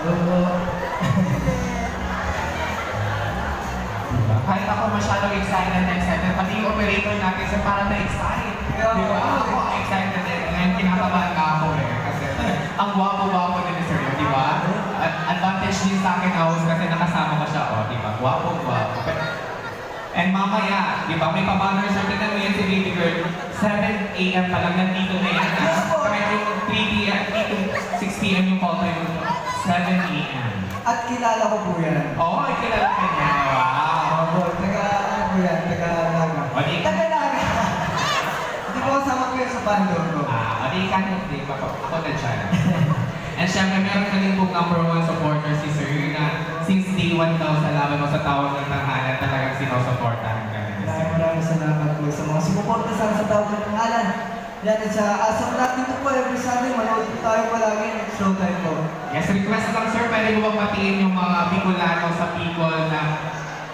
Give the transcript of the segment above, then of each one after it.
Oo. Diba? Kahit ako masyadong excited na excited, pati yung operator natin sa parang na-excite. Yeah. Di ba? Ako excited din. Ngayon kinakabahan ka ako eh. Kasi ang gwapo-gwapo din ni Sir, di ba? Advantage din sa akin house kasi nakasama ko siya, oh, di ba? Gwapo-gwapo. And mamaya, di ba, may pa-banner siya. Tignan mo yan si baby girl. 7 a.m. pa lang nandito na yan. Kahit yung 3 p.m., 6 p.m. yung call time mo. 7 a.m. At kilala ko po yan. Oo, kilala ka niya. Wow. Oo, ano po yan? Taga-Naga. Wali ka. Taga-Naga! Hindi ko kasama ko yan sa bando ko. Wali ka hindi. Ako na dyan. And syempre, meron ka din pong #1 supporter si Sir na since day 1 daw sa laban mo sa tawag ng tanghalan, talagang sinusuportahan ka na. Maraming salamat po sa mga sumuporta sa tawag ng pangalan. Yan, at sa asam natin po every Sunday, manood po tayo palagi. Showtime po. Yes, request lang sir, pwede mo bang matiin yung mga Bicolano sa Bicol na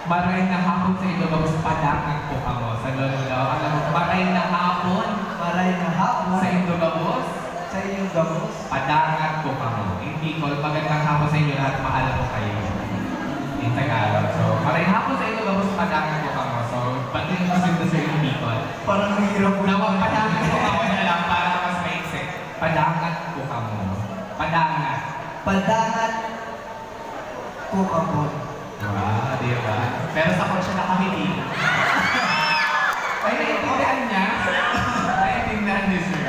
maray na hapon sa ilo, tapos padangan po kamo sa lolo daw. Alam mo, maray na hapon Maray na hapon sa Indogabos, sa inyong gamos. padangan po kamo. In Bicol, magandang hapon sa inyo lahat, mahal po kayo. In Tagalog. So, maray na hapon sa Indogabos, padangan po kamo. So, pati yung gusto sa yung Bicol. Parang ang hirap po. Nawag padangan po kamo na lang para mas maiksi. Padangan po kamo. Padangan. Padangat ko kapon. Wow, di ba? Pero sa kung siya nakahilig. Ay, naiintindihan niya. Naiintindihan ni sir.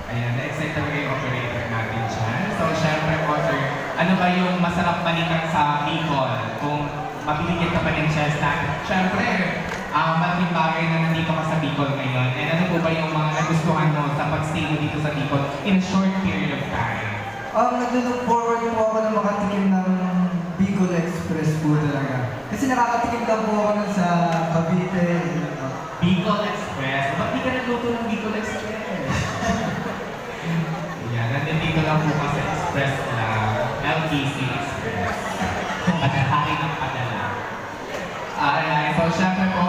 Ayan, na-excite talaga yung operator natin dyan. So, syempre po, sir, ano ba yung masarap balikan sa Bicol? Kung mabibigyan ka pa ng chance na, syempre, malaking bagay na nandito ka sa Bicol ngayon. And ano po ba yung mga nagustuhan mo sa pag-stay mo dito sa Bicol in a short period of time? Nag-look forward po ako na makatikim ng Bicol Express po talaga. Kasi nakakatikim lang po ako nun sa Cavite. Bicol Express. Ba't di ka nagluto ng Bicol Express? Yan, nandito lang po kasi Express lang. LBC Express. Padahari ng padala. Alright, so syempre po,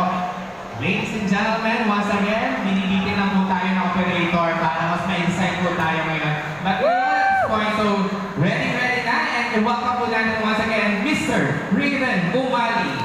ladies and gentlemen, once again, binibitin lang po tayo ng operator para mas ma-excite po tayo ngayon. But point, so ready na, and welcome po natin once again, Mr. Raven Umali.